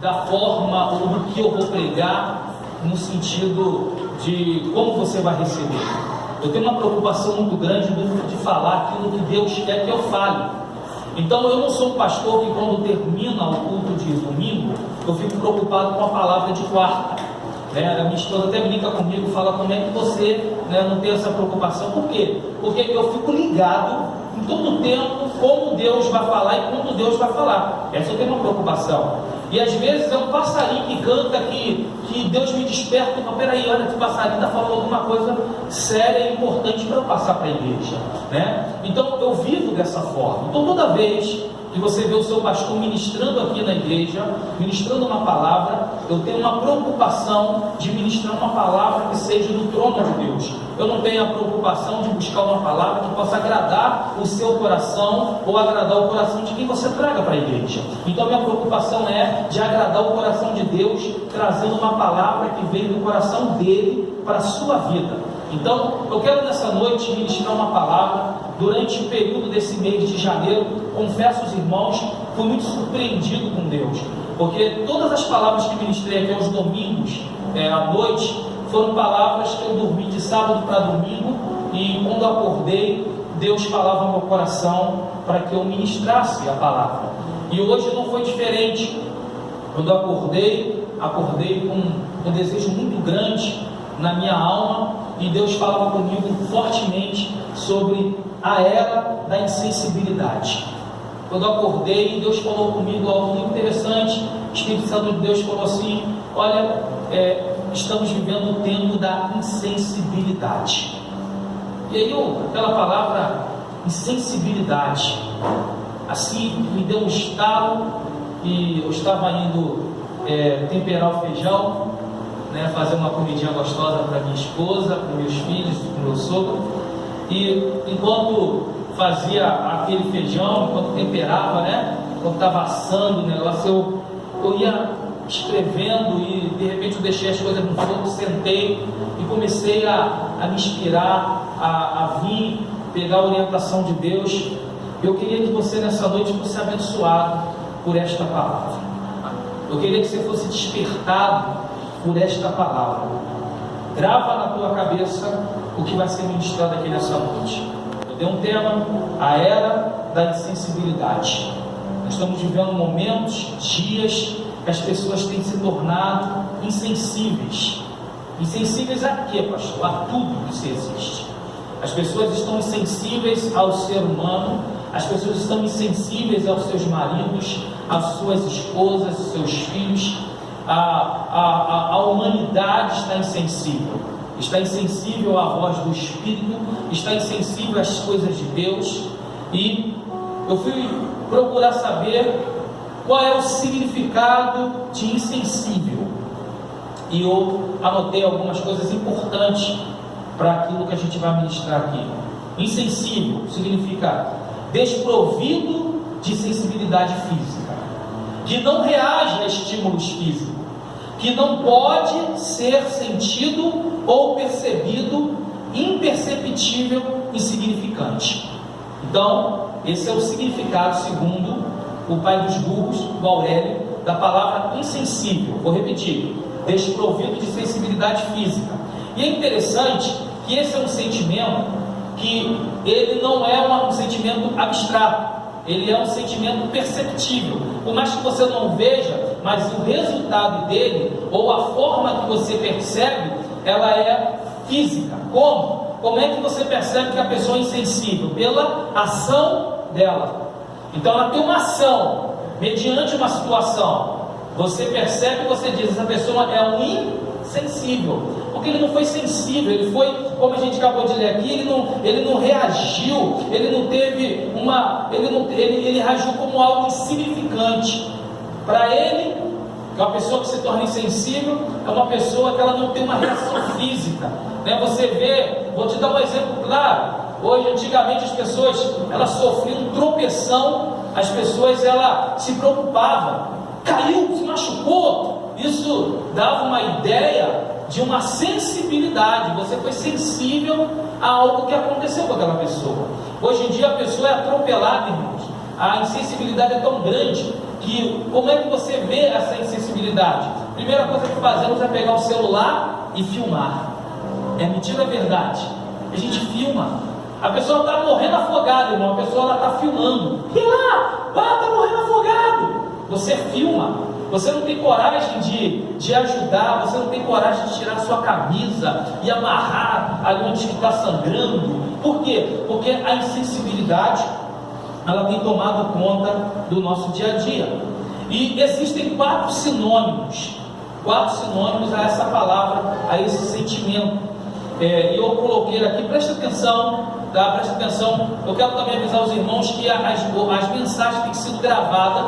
da forma ou do que eu vou pregar, no sentido de como você vai receber. Eu tenho uma preocupação muito grande de falar aquilo que Deus quer que eu fale. Então eu não sou um pastor que quando termina o culto de domingo, eu fico preocupado com a palavra de quarta. A minha esposa até brinca comigo, fala: como é que você não tem essa preocupação? Por quê? Porque eu fico ligado em todo o tempo como Deus vai falar e quando Deus vai falar. Essa eu tenho uma preocupação. E às vezes é um passarinho que canta que Deus me desperta. Mas peraí, olha, esse passarinho está falando alguma coisa séria e importante para eu passar para a igreja, Então eu vivo dessa forma. Então toda vez que você vê o seu pastor ministrando aqui na igreja, ministrando uma palavra, eu tenho uma preocupação de ministrar uma palavra que seja do trono de Deus. Eu não tenho a preocupação de buscar uma palavra que possa agradar o seu coração ou agradar o coração de quem você traga para a igreja. Então minha preocupação é de agradar o coração de Deus, trazendo uma palavra que vem do coração dele para a sua vida. Então, eu quero nessa noite ministrar uma palavra. Durante o período desse mês de janeiro, confesso aos irmãos, fui muito surpreendido com Deus, porque todas as palavras que ministrei aqui aos domingos, à noite, foram palavras que eu dormi de sábado para domingo, e quando eu acordei, Deus falava no meu coração para que eu ministrasse a palavra. E hoje não foi diferente. Quando eu acordei com um desejo muito grande na minha alma, e Deus falava comigo fortemente sobre a era da insensibilidade. Quando eu acordei, Deus falou comigo algo muito interessante. O Espírito Santo de Deus falou assim: olha, estamos vivendo o tempo da insensibilidade. E aí aquela palavra insensibilidade, assim, me deu um estalo. E eu estava indo temperar o feijão, fazer uma comidinha gostosa para minha esposa, para meus filhos, para o meu sogro. E enquanto fazia aquele feijão, enquanto temperava, enquanto estava assando o negócio, eu ia escrevendo, e de repente eu deixei as coisas no fogo, sentei e comecei a me inspirar, a vir pegar a orientação de Deus. Eu queria que você nessa noite fosse abençoado por esta palavra. Eu queria que você fosse despertado por esta palavra. Grava na tua cabeça o que vai ser ministrado aqui nessa noite. Eu dei um tema: a era da insensibilidade. Nós estamos vivendo momentos, dias, que as pessoas têm se tornado insensíveis. Insensíveis a quê, pastor? A tudo que se existe. As pessoas estão insensíveis ao ser humano, as pessoas estão insensíveis aos seus maridos, às suas esposas, aos seus filhos. A humanidade está insensível à voz do Espírito, está insensível às coisas de Deus. E eu fui procurar saber qual é o significado de insensível, e eu anotei algumas coisas importantes para aquilo que a gente vai ministrar aqui. Insensível significa desprovido de sensibilidade física, que não reage a estímulos físicos, que não pode ser sentido ou percebido, imperceptível, insignificante. Então, esse é o significado, segundo o pai dos burros, o Aurélio, da palavra insensível. Vou repetir: desprovido de sensibilidade física. E é interessante que esse é um sentimento que ele não é um sentimento abstrato, ele é um sentimento perceptível. Por mais que você não veja, mas o resultado dele, ou a forma que você percebe, ela é física. Como? Como é que você percebe que a pessoa é insensível? Pela ação dela. Então ela tem uma ação, mediante uma situação. Você percebe, você diz: essa pessoa é um insensível, porque ele não foi sensível, ele foi, como a gente acabou de ler aqui, ele não reagiu, ele não teve ele reagiu como algo insignificante. Para ele, uma pessoa que se torna insensível é uma pessoa que ela não tem uma reação física, Você vê, vou te dar um exemplo claro. Hoje, antigamente, as pessoas, elas sofriam um tropeção, as pessoas, se preocupavam, caiu, se machucou. Isso dava uma ideia de uma sensibilidade. Você foi sensível a algo que aconteceu com aquela pessoa. Hoje em dia a pessoa é atropelada, irmãos. A insensibilidade é tão grande que, como é que você vê essa insensibilidade? insensibilidade? Primeira coisa que fazemos é pegar o celular e filmar. É mentira, é verdade? A gente filma. A pessoa está morrendo afogada, irmão. A pessoa está filmando. E lá, está morrendo afogado. Você filma. Você não tem coragem de ajudar. Você não tem coragem de tirar sua camisa e amarrar ali onde está sangrando. Por quê? Porque a insensibilidade, ela tem tomado conta do nosso dia a dia. E existem 4 sinônimos a essa palavra, a esse sentimento. E eu coloquei aqui, presta atenção, tá? Presta atenção. Eu quero também avisar os irmãos que as mensagens têm sido gravadas.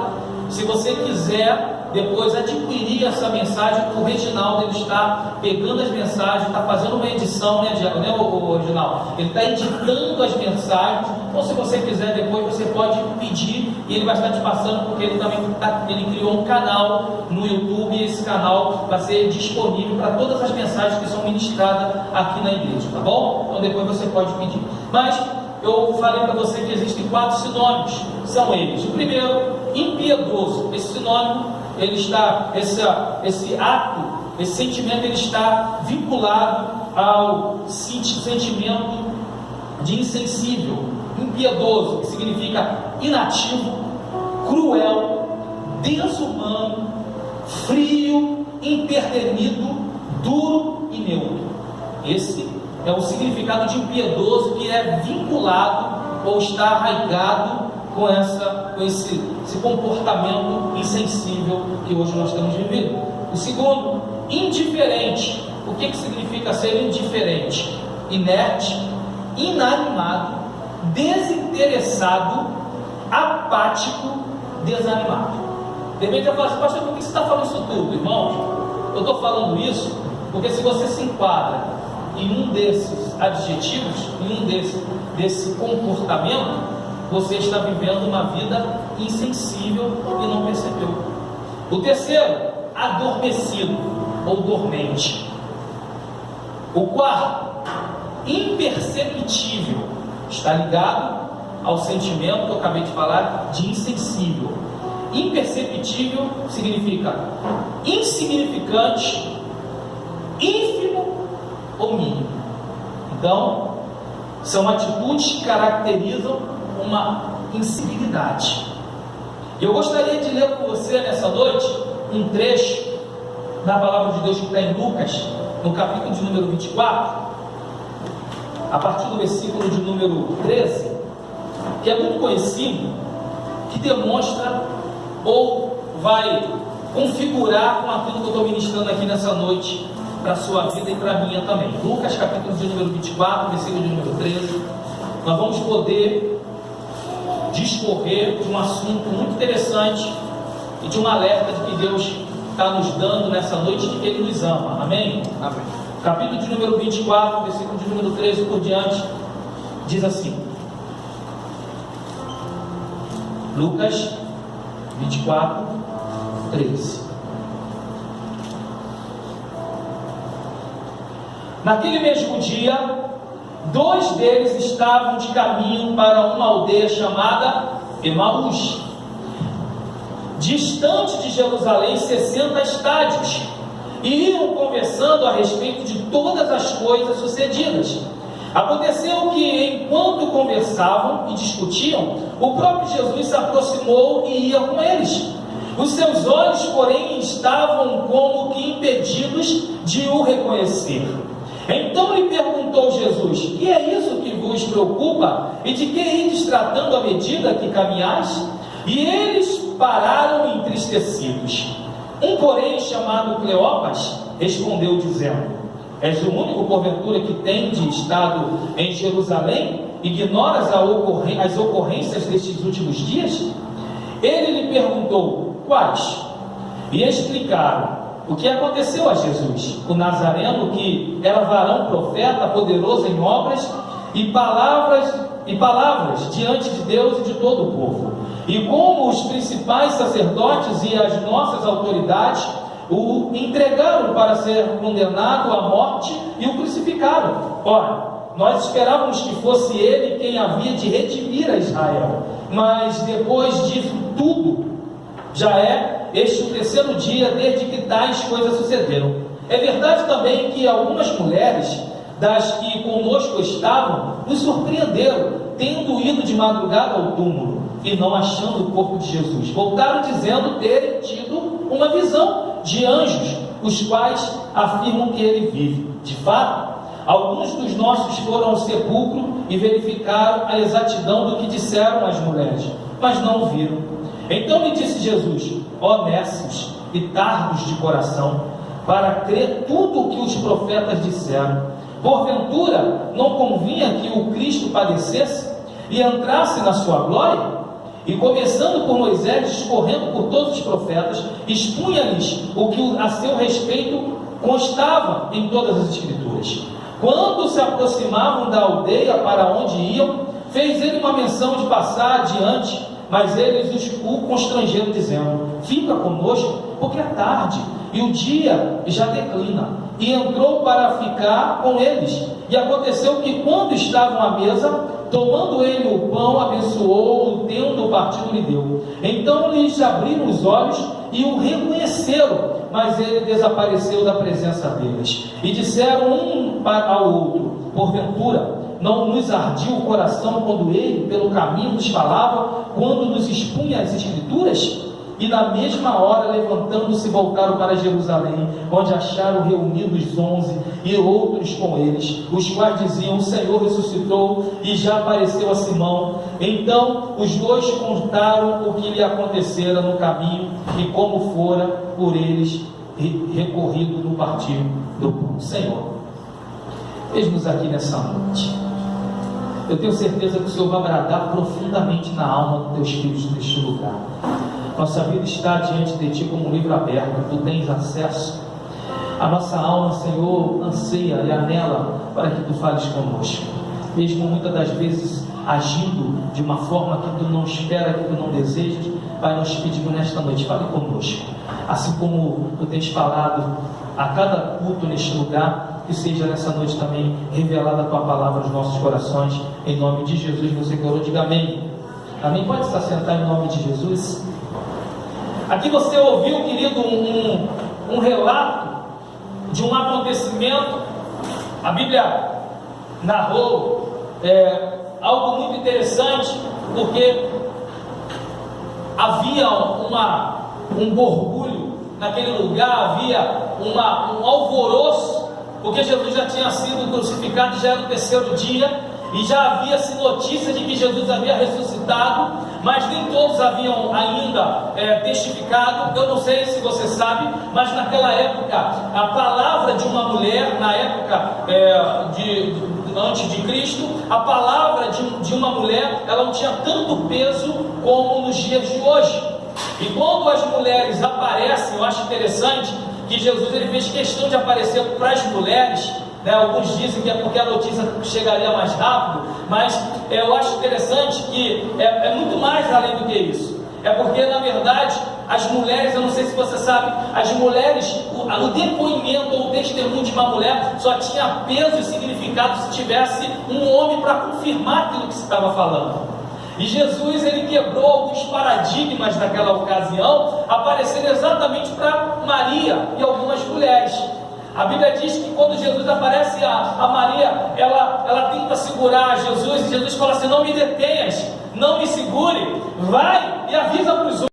Se você quiser depois adquirir essa mensagem, o Reginaldo, ele está pegando as mensagens, está fazendo uma edição, né, o Reginaldo? Ele está editando as mensagens. Então, se você quiser depois, você pode pedir e ele vai estar te passando, porque ele também ele criou um canal no YouTube, e esse canal vai ser disponível para todas as mensagens que são ministradas aqui na igreja, tá bom? Então depois você pode pedir. Mas eu falei para você que existem 4 sinônimos, são eles. O primeiro, impiedoso. Esse sinônimo, ele está, esse ato, esse sentimento, ele está vinculado ao sentimento de insensível, impiedoso, que significa inativo, cruel, desumano, frio, imperdenido, duro e neutro. Esse é o significado de impiedoso, que é vinculado ou está arraigado com esse comportamento insensível que hoje nós estamos vivendo. O segundo, indiferente. O que significa ser indiferente? Inerte, inanimado, desinteressado, apático, desanimado. De repente eu falo assim, pastor, por que você está falando isso tudo, irmãos? Eu estou falando isso porque se você se enquadra em um desses adjetivos, em um desse comportamento, você está vivendo uma vida insensível e não percebeu. O terceiro, adormecido ou dormente. O quarto, imperceptível, está ligado ao sentimento que eu acabei de falar de insensível. Imperceptível significa insignificante, ínfimo ou mínimo. Então, são atitudes que caracterizam uma insensibilidade. E eu gostaria de ler com você nessa noite um trecho da palavra de Deus que está em Lucas, no capítulo de número 24, a partir do versículo de número 13, que é muito conhecido, que demonstra ou vai configurar com aquilo que eu estou ministrando aqui nessa noite para a sua vida e para a minha também. Lucas capítulo de número 24, versículo de número 13. Nós vamos poder discorrer de um assunto muito interessante e de um alerta de que Deus está nos dando nessa noite, de que Ele nos ama. Amém? Amém. Capítulo de número 24, versículo de número 13 por diante, diz assim: Lucas 24, 13. Naquele mesmo dia, 2 deles estavam de caminho para uma aldeia chamada Emaús, distante de Jerusalém 60 estádios, e iam conversando a respeito de todas as coisas sucedidas. Aconteceu que, enquanto conversavam e discutiam, o próprio Jesus se aproximou e ia com eles. Os seus olhos, porém, estavam como que impedidos de o reconhecer. Então lhe perguntou Jesus: que é isso que vos preocupa? E de que ides tratando à medida que caminhais? E eles pararam entristecidos. Um, porém, chamado Cleopas, respondeu dizendo: és o único, porventura, que tende estado em Jerusalém? Ignoras as ocorrências destes últimos dias? Ele lhe perguntou: quais? E explicaram o que aconteceu a Jesus, o Nazareno, que era varão profeta, poderoso em obras e palavras diante de Deus e de todo o povo. E como os principais sacerdotes e as nossas autoridades o entregaram para ser condenado à morte e o crucificaram. Ora, nós esperávamos que fosse ele quem havia de redimir a Israel, mas depois disso tudo, já é este o terceiro dia desde que tais coisas sucederam. É verdade também que algumas mulheres das que conosco estavam nos surpreenderam, tendo ido de madrugada ao túmulo e não achando o corpo de Jesus, voltaram dizendo terem tido uma visão de anjos, os quais afirmam que ele vive. De fato, alguns dos nossos foram ao sepulcro e verificaram a exatidão do que disseram as mulheres, mas não o viram. Então lhe disse Jesus: ó nécios e tardos de coração, para crer tudo o que os profetas disseram. Porventura não convinha que o Cristo padecesse e entrasse na sua glória? E começando por Moisés, discorrendo por todos os profetas, expunha-lhes o que a seu respeito constava em todas as Escrituras. Quando se aproximavam da aldeia para onde iam, fez ele uma menção de passar adiante, mas eles o constrangeram, dizendo: fica conosco, porque é tarde, e o dia já declina. E entrou para ficar com eles. E aconteceu que, quando estavam à mesa, tomando ele o pão, abençoou-o, tendo partido lhe deu. Então lhes abriram os olhos e o reconheceram, mas ele desapareceu da presença deles. E disseram um ao outro: porventura não nos ardia o coração quando ele pelo caminho nos falava, quando nos expunha as Escrituras? E na mesma hora, levantando-se, voltaram para Jerusalém, onde acharam reunidos 11 e outros com eles, os quais diziam: o Senhor ressuscitou e já apareceu a Simão. Então os dois contaram o que lhe acontecera no caminho e como fora por eles recorrido no partir do pão. Senhor, eis-nos aqui nessa noite. Eu tenho certeza que o Senhor vai agradar profundamente na alma dos teus filhos neste lugar. Nossa vida está diante de Ti como um livro aberto, Tu tens acesso. A nossa alma, Senhor, anseia e anela para que Tu fales conosco, mesmo muitas das vezes agindo de uma forma que Tu não espera, que Tu não desejas. Pai, nós te pedimos nesta noite, fale conosco, assim como Tu tens falado a cada culto neste lugar, que seja nessa noite também revelada a Tua palavra aos nossos corações, em nome de Jesus. Você que orou, diga amém. Amém? Pode se assentar em nome de Jesus. Aqui você ouviu, querido, um relato de um acontecimento. A Bíblia narrou algo muito interessante, porque havia um borbulho naquele lugar, havia um alvoroço, porque Jesus já tinha sido crucificado, já era o terceiro dia, e já havia-se notícia de que Jesus havia ressuscitado, mas nem todos haviam ainda testificado. Eu não sei se você sabe, mas naquela época, a palavra de uma mulher, na época antes de Cristo, a palavra de uma mulher, ela não tinha tanto peso como nos dias de hoje. E quando as mulheres aparecem, eu acho interessante que Jesus ele fez questão de aparecer para as mulheres. Alguns dizem que é porque a notícia chegaria mais rápido, mas eu acho interessante que é muito mais além do que isso. É porque, na verdade, as mulheres, eu não sei se você sabe, as mulheres, o depoimento ou o testemunho de uma mulher só tinha peso e significado se tivesse um homem para confirmar aquilo que se estava falando. E Jesus, ele quebrou alguns paradigmas naquela ocasião, aparecendo exatamente para Maria e algumas mulheres. A Bíblia diz que quando Jesus aparece a Maria, ela tenta segurar Jesus, e Jesus fala assim: não me detenhas, não me segure, vai e avisa para os outros.